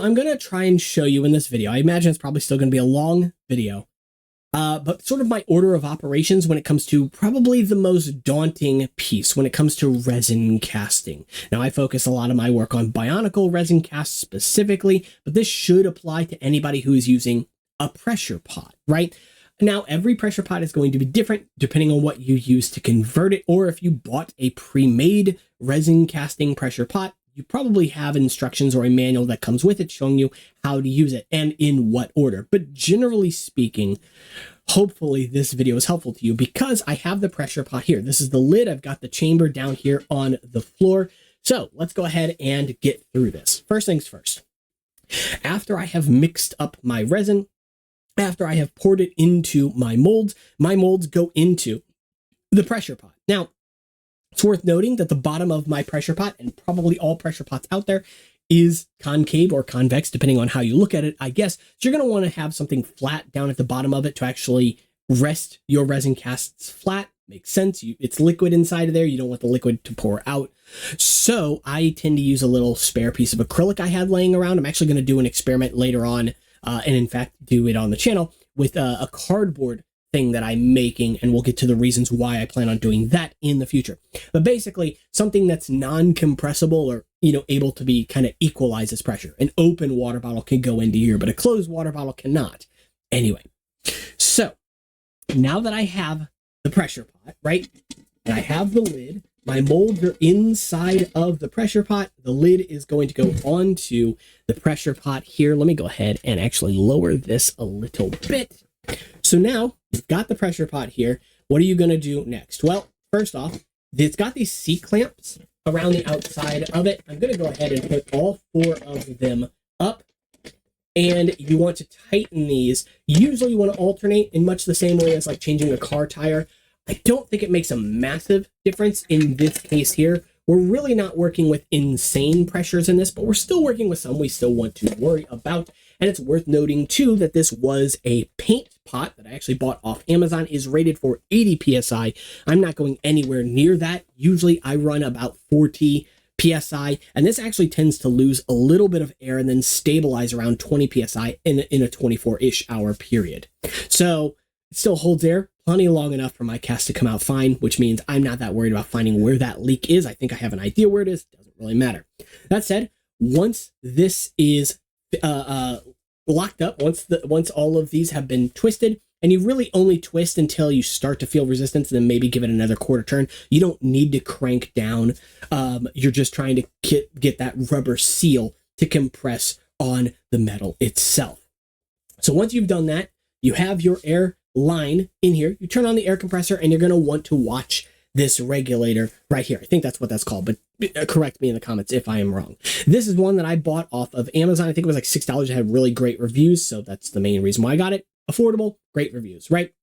I'm going to try and show you in this video. I imagine it's probably still going to be a long video. But sort of my order of operations when it comes to probably the most daunting piece when it comes to resin casting. Now, I focus a lot of my work on bionicle resin casts specifically, but this should apply to anybody who is using a pressure pot, right? Now, every pressure pot is going to be different depending on what you use to convert it, or if you bought a pre-made resin casting pressure pot, you probably have instructions or a manual that comes with it showing you how to use it and in what order. But generally speaking, hopefully this video is helpful to you because I have the pressure pot here. This is the lid. I've got the chamber down here on the floor. So let's go ahead and get through this. First things first. After I have mixed up my resin, after I have poured it into my molds go into the pressure pot. Now, it's worth noting that the bottom of my pressure pot, and probably all pressure pots out there, is concave or convex, depending on how you look at it, I guess. So you're going to want to have something flat down at the bottom of it to actually rest your resin casts flat. Makes sense. It's liquid inside of there. You don't want the liquid to pour out. So I tend to use a little spare piece of acrylic I had laying around. I'm actually going to do an experiment later on, and in fact, do it on the channel with a cardboard thing that I'm making, and we'll get to the reasons why I plan on doing that in the future. But basically, something that's non-compressible or, able to be kind of equalizes pressure. An open water bottle can go into here, but a closed water bottle cannot. Anyway, so now that I have the pressure pot, right, and I have the lid, my molds are inside of the pressure pot. The lid is going to go onto the pressure pot here. Let me go ahead and actually lower this a little bit. So now you've got the pressure pot here. What are you going to do next? Well, first off, it's got these C-clamps around the outside of it. I'm going to go ahead and put all 4 of them up, and you want to tighten these. Usually you want to alternate in much the same way as like changing a car tire. I don't think it makes a massive difference in this case here. We're really not working with insane pressures in this, but we're still working with some we still want to worry about. And it's worth noting too that this was a paint pot that I actually bought off Amazon, is rated for 80 PSI. I'm not going anywhere near that. Usually I run about 40 PSI, and this actually tends to lose a little bit of air and then stabilize around 20 PSI in a 24-ish hour period. So it still holds air plenty long enough for my cast to come out fine, which means I'm not that worried about finding where that leak is. I think I have an idea where it is. It doesn't really matter. That said, once this is locked up, once all of these have been twisted, and you really only twist until you start to feel resistance, then maybe give it another quarter turn. You don't need to crank down. You're just trying to get that rubber seal to compress on the metal itself. So once you've done that, you have your air line in here. You turn on the air compressor, and you're going to want to watch this regulator right here. I think that's what that's called, but correct me in the comments if I am wrong. This is one that I bought off of Amazon. I think it was like $6. It had really great reviews, so that's the main reason why I got it. Affordable, great reviews, right?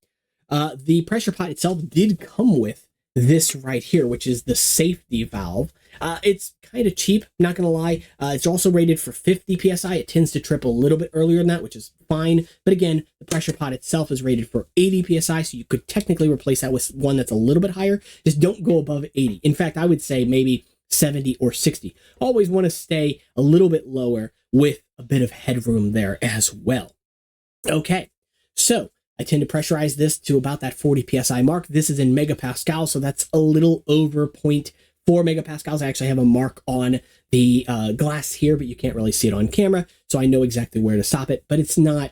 The pressure pot itself did come with this right here, which is the safety valve. It's kind of cheap, not gonna lie. It's also rated for 50 PSI. It tends to trip a little bit earlier than that, which is fine. But again, the pressure pot itself is rated for 80 PSI, so you could technically replace that with one that's a little bit higher. Just don't go above 80. In fact, I would say maybe 70 or 60. Always want to stay a little bit lower with a bit of headroom there as well. Okay, so I tend to pressurize this to about that 40 PSI mark. This is in megapascals, so that's a little over 0.4 megapascals. I actually have a mark on the glass here, but you can't really see it on camera, so I know exactly where to stop it, but it's not,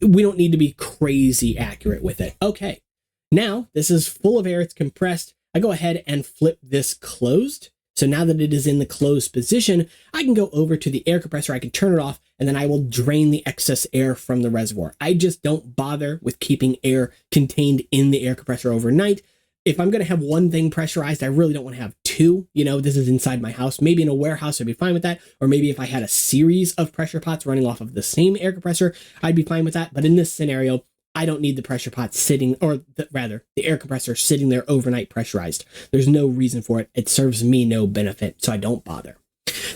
we don't need to be crazy accurate with it. Okay, now this is full of air, it's compressed. I go ahead and flip this closed. So now that it is in the closed position, I can go over to the air compressor, I can turn it off, and then I will drain the excess air from the reservoir. I just don't bother with keeping air contained in the air compressor overnight. If I'm going to have one thing pressurized, I really don't want to have 2. This is inside my house. Maybe in a warehouse, I'd be fine with that. Or maybe if I had a series of pressure pots running off of the same air compressor, I'd be fine with that. But in this scenario, I don't need the pressure pot sitting, or rather, the air compressor sitting there overnight pressurized. There's no reason for it. It serves me no benefit, so I don't bother.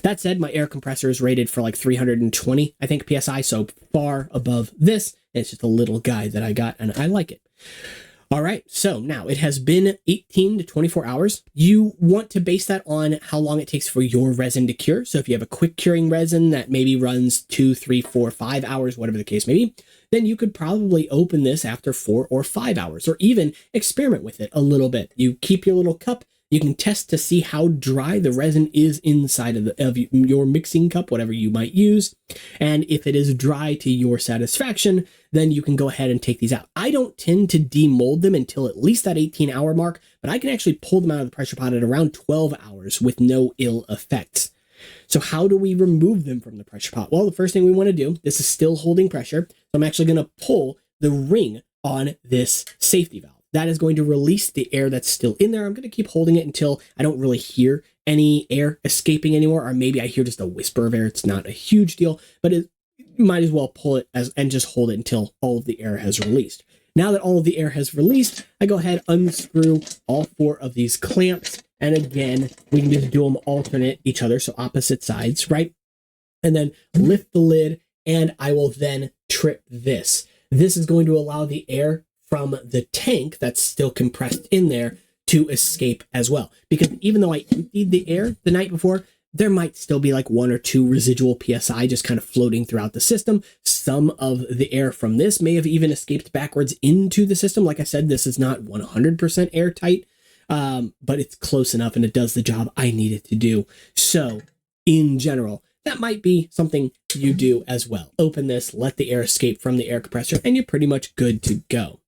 That said, my air compressor is rated for like 320, I think, PSI, so far above this. It's just a little guy that I got, and I like it. All right, so now it has been 18 to 24 hours. You want to base that on how long it takes for your resin to cure. So if you have a quick curing resin that maybe runs 2, 3, 4, 5 hours, whatever the case may be, then you could probably open this after 4 or 5 hours, or even experiment with it a little bit. You keep your little cup. You can test to see how dry the resin is inside of your mixing cup, whatever you might use. And if it is dry to your satisfaction, then you can go ahead and take these out. I don't tend to demold them until at least that 18-hour mark, but I can actually pull them out of the pressure pot at around 12 hours with no ill effects. So how do we remove them from the pressure pot? Well, the first thing we want to do, this is still holding pressure, so I'm actually going to pull the ring on this safety valve. That is going to release the air that's still in there. I'm going to keep holding it until I don't really hear any air escaping anymore, or maybe I hear just a whisper of air. It's not a huge deal, but it might as well pull it and just hold it until all of the air has released. Now that all of the air has released, I go ahead, unscrew all 4 of these clamps. And again, we can just do them alternate each other, so opposite sides, right? And then lift the lid, and I will then trip this. This is going to allow the air from the tank that's still compressed in there to escape as well. Because even though I emptied the air the night before, there might still be like 1 or 2 residual PSI just kind of floating throughout the system. Some of the air from this may have even escaped backwards into the system. Like I said, this is not 100% airtight, but it's close enough and it does the job I need it to do. So in general, that might be something you do as well. Open this, let the air escape from the air compressor, and you're pretty much good to go.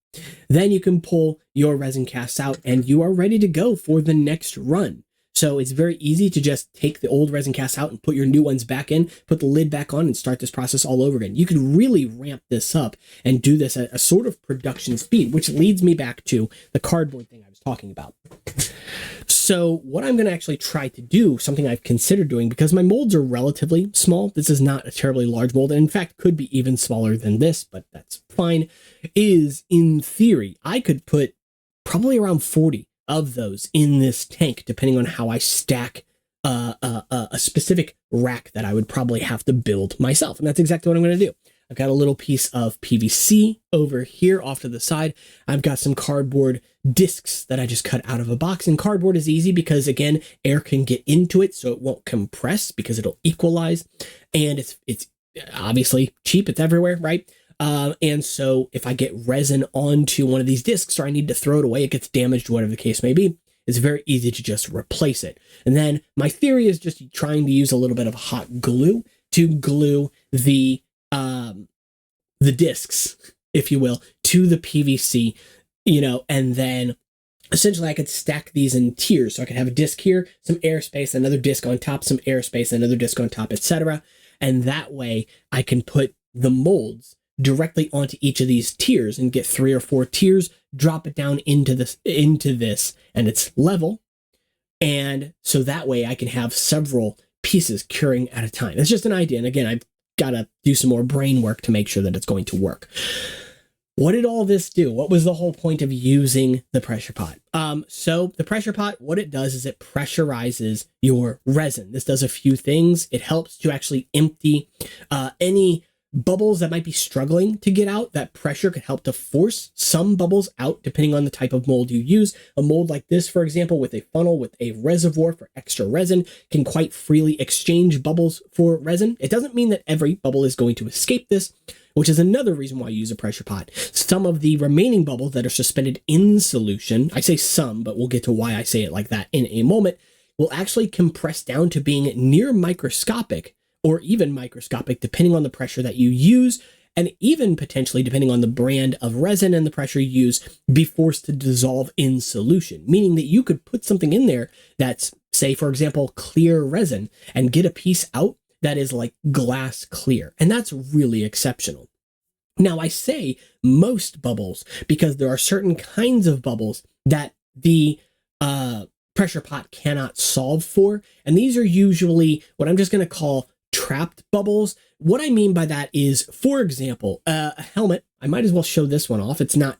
Then you can pull your resin casts out and you are ready to go for the next run. So it's very easy to just take the old resin casts out and put your new ones back in, put the lid back on, and start this process all over again. You can really ramp this up and do this at a sort of production speed, which leads me back to the cardboard thing I was talking about. So what I'm going to actually try to do, something I've considered doing, because my molds are relatively small, this is not a terribly large mold, and in fact could be even smaller than this, but that's fine, is in theory, I could put probably around 40 of those in this tank, depending on how I stack a specific rack that I would probably have to build myself. And that's exactly what I'm going to do. I've got a little piece of PVC over here off to the side. I've got some cardboard discs that I just cut out of a box. And cardboard is easy because, again, air can get into it, so it won't compress because it'll equalize. And it's obviously cheap. It's everywhere, right? And so if I get resin onto one of these discs or I need to throw it away, it gets damaged, whatever the case may be, it's very easy to just replace it. And then my theory is just trying to use a little bit of hot glue to glue the discs, if you will, to the PVC, and then essentially I could stack these in tiers. So I could have a disc here, some airspace, another disc on top, some airspace, another disc on top, etc. And that way I can put the molds directly onto each of these tiers and get 3 or 4 tiers, drop it down into this, and it's level. And so that way I can have several pieces curing at a time. It's just an idea. And again, I've got to do some more brain work to make sure that it's going to work. What did all this do? What was the whole point of using the pressure pot? So the pressure pot, what it does is it pressurizes your resin. This does a few things. It helps to actually empty any bubbles that might be struggling to get out. That pressure could help to force some bubbles out depending on the type of mold you use. A mold like this, for example, with a funnel with a reservoir for extra resin, can quite freely exchange bubbles for resin. It doesn't mean that every bubble is going to escape this, which is another reason why you use a pressure pot. Some of the remaining bubbles that are suspended in solution, I say some, but we'll get to why I say it like that in a moment, will actually compress down to being near microscopic, or even microscopic, depending on the pressure that you use, and even potentially, depending on the brand of resin and the pressure you use, be forced to dissolve in solution, meaning that you could put something in there that's, say, for example, clear resin, and get a piece out that is like glass clear, and that's really exceptional. Now, I say most bubbles because there are certain kinds of bubbles that the pressure pot cannot solve for, and these are usually what I'm just going to call trapped bubbles. What I mean by that is, for example, a helmet. I might as well show this one off. It's not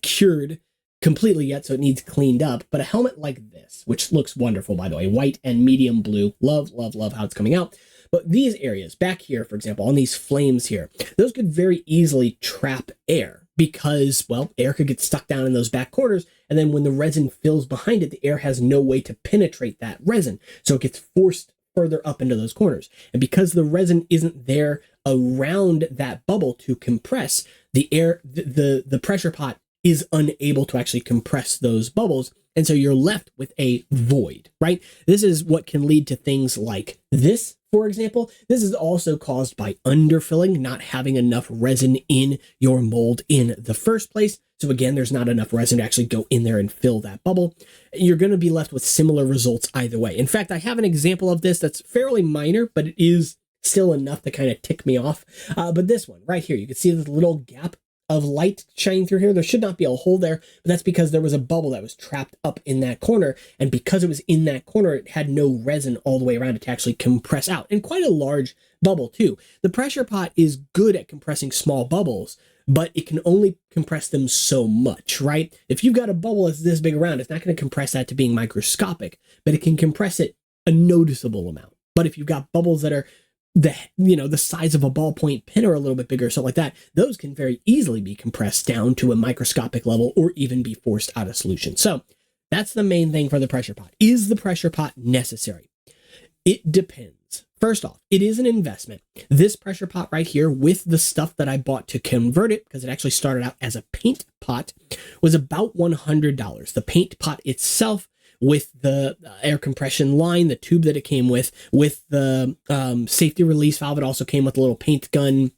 cured completely yet, so it needs cleaned up, but a helmet like this, which looks wonderful, by the way, white and medium blue. Love, love, love how it's coming out. But these areas back here, for example, on these flames here, those could very easily trap air. because, well, air could get stuck down in those back corners. And then when the resin fills behind it, the air has no way to penetrate that resin. So it gets forced further up into those corners. And because the resin isn't there around that bubble to compress, the air, the pressure pot is unable to actually compress those bubbles. And so you're left with a void, right? This is what can lead to things like this, for example. This is also caused by underfilling, not having enough resin in your mold in the first place. So again, there's not enough resin to actually go in there and fill that bubble. You're going to be left with similar results either way. In fact, I have an example of this that's fairly minor, but it is still enough to kind of tick me off. But this one right here, you can see this little gap of light shining through here. There should not be a hole there, but that's because there was a bubble that was trapped up in that corner. And because it was in that corner, it had no resin all the way around it to actually compress out. And quite a large bubble too. The pressure pot is good at compressing small bubbles, but it can only compress them so much, right? If you've got a bubble that's this big around, it's not going to compress that to being microscopic, but it can compress it a noticeable amount. But if you've got bubbles that are the size of a ballpoint pen or a little bit bigger, something like that, those can very easily be compressed down to a microscopic level or even be forced out of solution. So that's the main thing for the pressure pot. Is the pressure pot necessary? It depends. First off, it is an investment. This pressure pot right here with the stuff that I bought to convert it, because it actually started out as a paint pot, was about $100. The paint pot itself, with the air compression line, the tube that it came with the safety release valve. It also came with a little paint gun,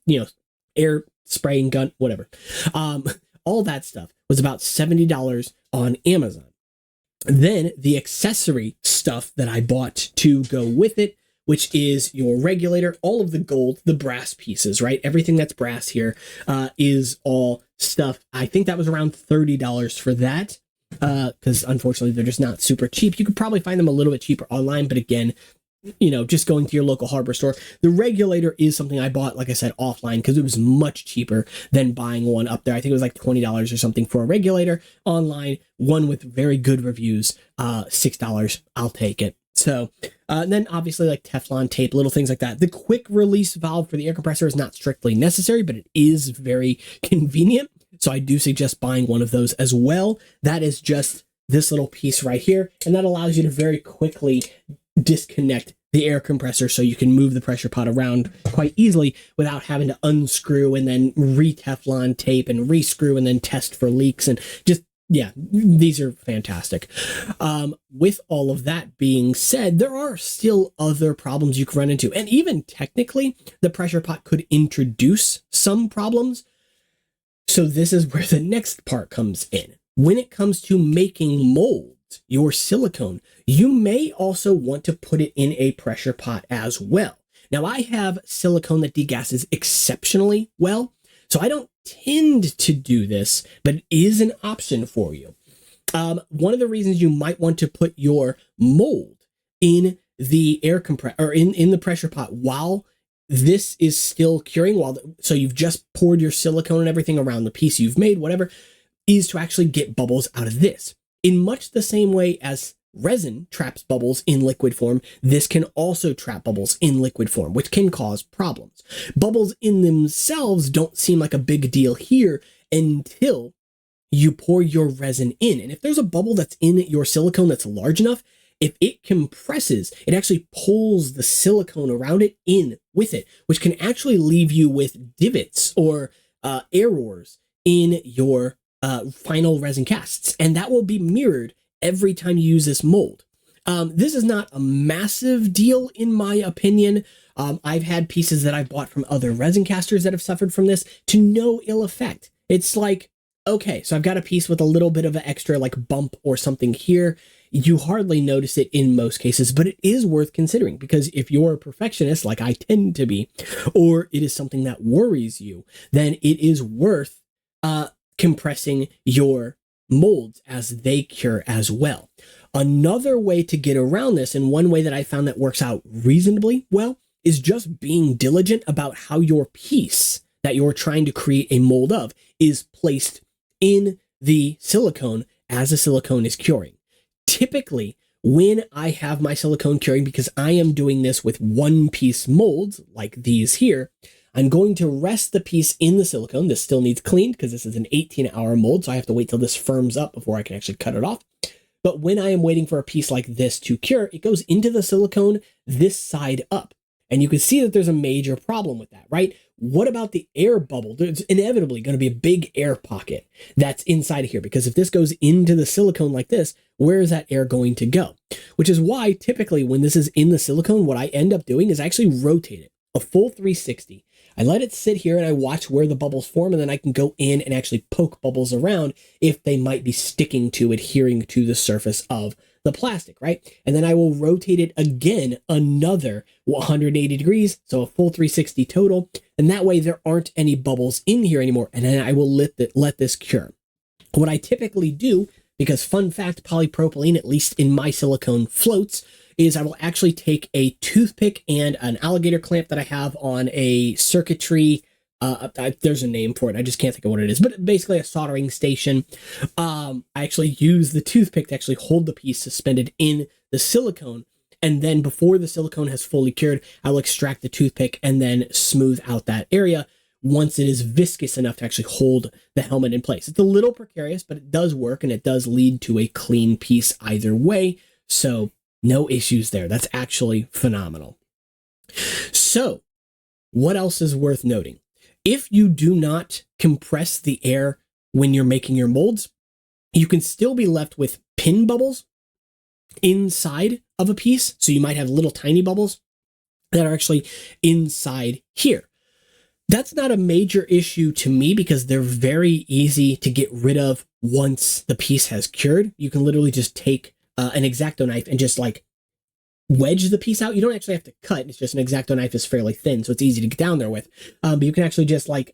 air spraying gun, whatever. All that stuff was about $70 on Amazon. Then the accessory stuff that I bought to go with it, which is your regulator, all of the gold, the brass pieces, right? Everything that's brass here is all stuff. I think that was around $30 for that. Because unfortunately they're just not super cheap. You could probably find them a little bit cheaper online, but again, just going to your local hardware store. The regulator is something I bought, like I said, offline because it was much cheaper than buying one up there. I think it was like $20 or something for a regulator. Online, one with very good reviews, $6. I'll take it. So then obviously like Teflon tape, little things like that. The quick release valve for the air compressor is not strictly necessary, but it is very convenient. So I do suggest buying one of those as well. That is just this little piece right here. And that allows you to very quickly disconnect the air compressor so you can move the pressure pot around quite easily without having to unscrew and then re-Teflon tape and re-screw and then test for leaks. And just, yeah, these are fantastic. With all of that being said, there are still other problems you can run into. And even technically, the pressure pot could introduce some problems. So this is where the next part comes in. When it comes to making molds, your silicone, you may also want to put it in a pressure pot as well. Now, I have silicone that degasses exceptionally well, so I don't tend to do this, but it is an option for you. One of the reasons you might want to put your mold in the air compressor or in the pressure pot while this is still curing, so you've just poured your silicone and everything around the piece you've made, whatever, is to actually get bubbles out of this. In much the same way as resin traps bubbles in liquid form, this can also trap bubbles in liquid form, which can cause problems. Bubbles in themselves don't seem like a big deal here until you pour your resin in. And if there's a bubble that's in your silicone that's large enough, if it compresses, it actually pulls the silicone around it in with it, which can actually leave you with divots or errors in your final resin casts. And that will be mirrored every time you use this mold. This is not a massive deal in my opinion. I've had pieces that I've bought from other resin casters that have suffered from this to no ill effect. It's like, okay, so I've got a piece with a little bit of an extra like bump or something here. You hardly notice it in most cases, but it is worth considering because if you're a perfectionist like I tend to be, or it is something that worries you, then it is worth compressing your molds as they cure as well. Another way to get around this, and one way that I found that works out reasonably well, is just being diligent about how your piece that you're trying to create a mold of is placed in the silicone as the silicone is curing. Typically, when I have my silicone curing, because I am doing this with one-piece molds like these here, I'm going to rest the piece in the silicone. This still needs cleaned because this is an 18-hour mold, so I have to wait till this firms up before I can actually cut it off. But when I am waiting for a piece like this to cure, it goes into the silicone this side up. And you can see that there's a major problem with that, right? What about the air bubble? There's inevitably going to be a big air pocket that's inside of here, because if this goes into the silicone like this, where is that air going to go? Which is why typically when this is in the silicone, what I end up doing is actually rotate it a full 360. I let it sit here and I watch where the bubbles form, and then I can go in and actually poke bubbles around if they might be sticking to, adhering to the surface of the plastic, right? And then I will rotate it again another 180 degrees, so a full 360 total, and that way there aren't any bubbles in here anymore, and then I will let this cure. What I typically do, because fun fact, polypropylene, at least in my silicone, floats, is I will actually take a toothpick and an alligator clamp that I have on a circuitry. There's a name for it. I just can't think of what it is, but basically a soldering station. I actually use the toothpick to actually hold the piece suspended in the silicone. And then before the silicone has fully cured, I will extract the toothpick and then smooth out that area once it is viscous enough to actually hold the helmet in place. It's a little precarious, but it does work, and it does lead to a clean piece either way. So no issues there. That's actually phenomenal. So what else is worth noting? If you do not compress the air when you're making your molds, you can still be left with pin bubbles inside of a piece. So you might have little tiny bubbles that are actually inside here. That's not a major issue to me because they're very easy to get rid of once the piece has cured. You can literally just take an X-Acto knife and just like wedge the piece out. You don't actually have to cut. It's just an X-Acto knife is fairly thin, so it's easy to get down there with. But you can actually just I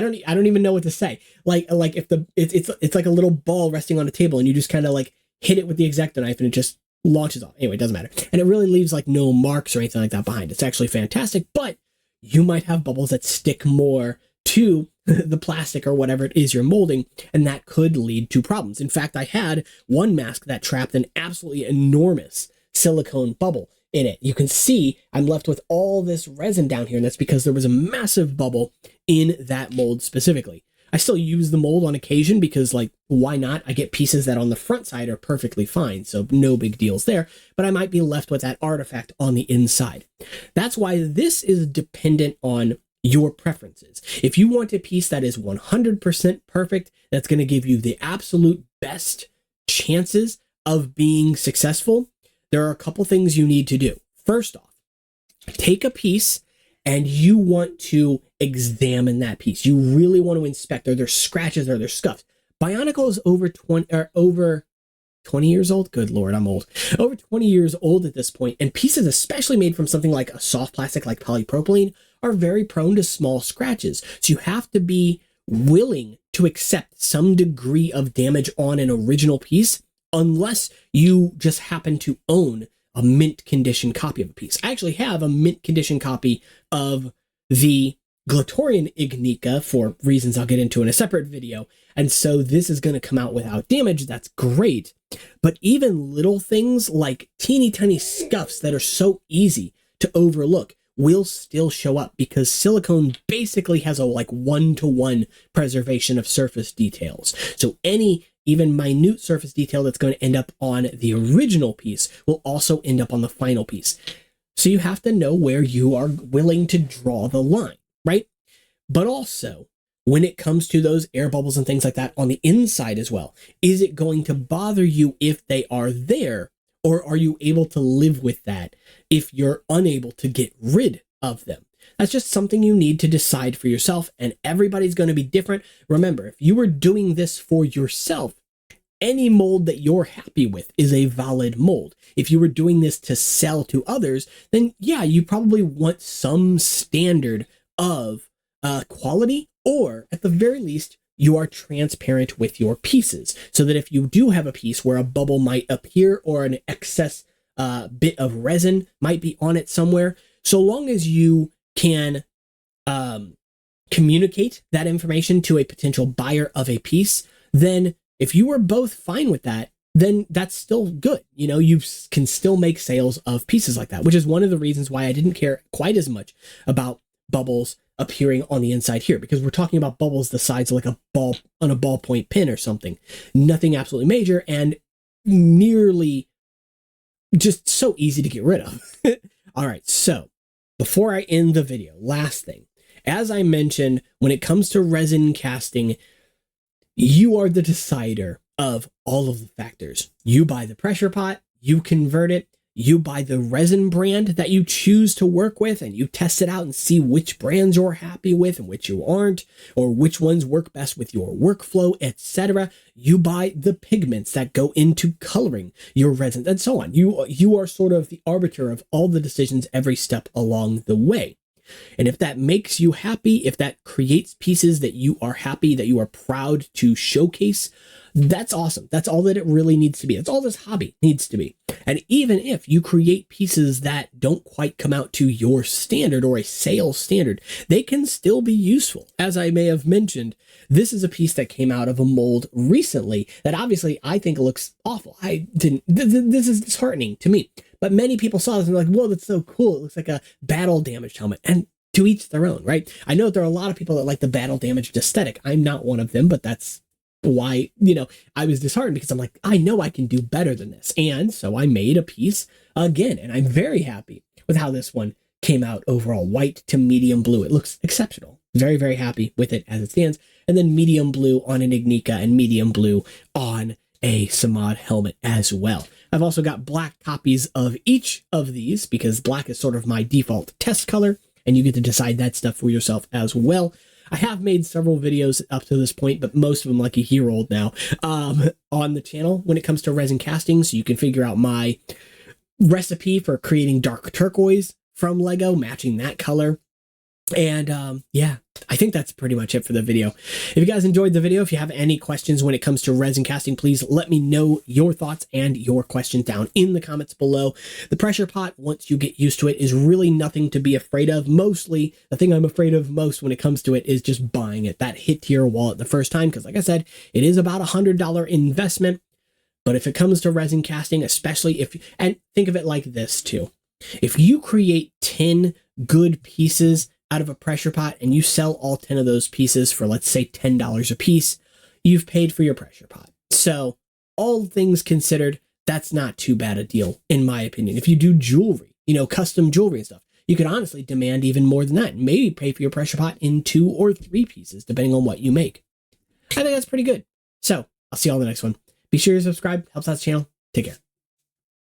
don't even know what to say. Like if it's like a little ball resting on a table, and you just kind of like hit it with the X-Acto knife, and it just launches off. Anyway, it doesn't matter, and it really leaves like no marks or anything like that behind. It's actually fantastic, but you might have bubbles that stick more to the plastic or whatever it is you're molding, and that could lead to problems. In fact, I had one mask that trapped an absolutely enormous silicone bubble in it. You can see I'm left with all this resin down here, and that's because there was a massive bubble in that mold specifically. I still use the mold on occasion because, like, why not? I get pieces that on the front side are perfectly fine, so no big deals there, but I might be left with that artifact on the inside. That's why this is dependent on your preferences. If you want a piece that is 100% perfect, that's going to give you the absolute best chances of being successful, there are a couple things you need to do. First off, take a piece and you want to examine that piece. You really want to inspect. Are there scratches? Are there scuffs? Bionicle is over 20 years old. Good Lord, I'm old. Over 20 years old at this point, and pieces, especially made from something like a soft plastic like polypropylene, are very prone to small scratches. So you have to be willing to accept some degree of damage on an original piece, unless you just happen to own a mint condition copy of a piece. I actually have a mint condition copy of the Glatorian Ignica for reasons I'll get into in a separate video. And so this is going to come out without damage. That's great. But even little things like teeny tiny scuffs that are so easy to overlook will still show up, because silicone basically has a like 1-to-1 preservation of surface details. So any even minute surface detail that's going to end up on the original piece will also end up on the final piece. So you have to know where you are willing to draw the line, right? But also, when it comes to those air bubbles and things like that on the inside as well, is it going to bother you if they are there? Or are you able to live with that if you're unable to get rid of them? That's just something you need to decide for yourself, and everybody's going to be different. Remember, if you were doing this for yourself, any mold that you're happy with is a valid mold. If you were doing this to sell to others, then yeah, you probably want some standard of quality, or at the very least, you are transparent with your pieces, so that if you do have a piece where a bubble might appear or an excess bit of resin might be on it somewhere, so long as you can communicate that information to a potential buyer of a piece, then if you were both fine with that, then that's still good. You know, you can still make sales of pieces like that, which is one of the reasons why I didn't care quite as much about bubbles appearing on the inside here, because we're talking about bubbles the size of like a ball on a ballpoint pen or something. Nothing absolutely major and nearly just so easy to get rid of. All right, so before I end the video, last thing, as I mentioned, when it comes to resin casting, you are the decider of all of the factors. You buy the pressure pot, you convert it, you buy the resin brand that you choose to work with, and you test it out and see which brands you're happy with and which you aren't, or which ones work best with your workflow, etc. You buy the pigments that go into coloring your resin, and so on. You are sort of the arbiter of all the decisions every step along the way. And if that makes you happy, if that creates pieces that you are happy, that you are proud to showcase, that's awesome. That's all that it really needs to be. That's all this hobby needs to be. And even if you create pieces that don't quite come out to your standard or a sales standard, they can still be useful. As I may have mentioned, this is a piece that came out of a mold recently that obviously I think looks awful. This is disheartening to me. But many people saw this and were like, whoa, that's so cool. It looks like a battle damaged helmet. And to each their own, right? I know there are a lot of people that like the battle damaged aesthetic. I'm not one of them, but that's why, you know, I was disheartened, because I'm like, I know I can do better than this. And so I made a piece again, and I'm very happy with how this one came out overall. White to medium blue. It looks exceptional. Very, very happy with it as it stands. And then medium blue on an Ignica and medium blue on a Samad helmet as well. I've also got black copies of each of these because black is sort of my default test color, and you get to decide that stuff for yourself as well. I have made several videos up to this point, but most of them like a year old now, on the channel when it comes to resin casting. So you can figure out my recipe for creating dark turquoise from Lego, matching that color. And yeah, I think that's pretty much it for the video. If you guys enjoyed the video, if you have any questions when it comes to resin casting, please let me know your thoughts and your questions down in the comments below. The pressure pot, once you get used to it, is really nothing to be afraid of. Mostly, the thing I'm afraid of most when it comes to it is just buying it. That hit to your wallet the first time, because like I said, it is about a $100 investment. But if it comes to resin casting, especially and think of it like this too. If you create 10 good pieces out of a pressure pot and you sell all 10 of those pieces for, let's say, $10 a piece, you've paid for your pressure pot. So all things considered, that's not too bad a deal, in my opinion. If you do jewelry, you know, custom jewelry and stuff, you could honestly demand even more than that. Maybe pay for your pressure pot in 2 or 3 pieces, depending on what you make. I think that's pretty good. So I'll see you all in the next one. Be sure to subscribe. Helps out the channel. Take care.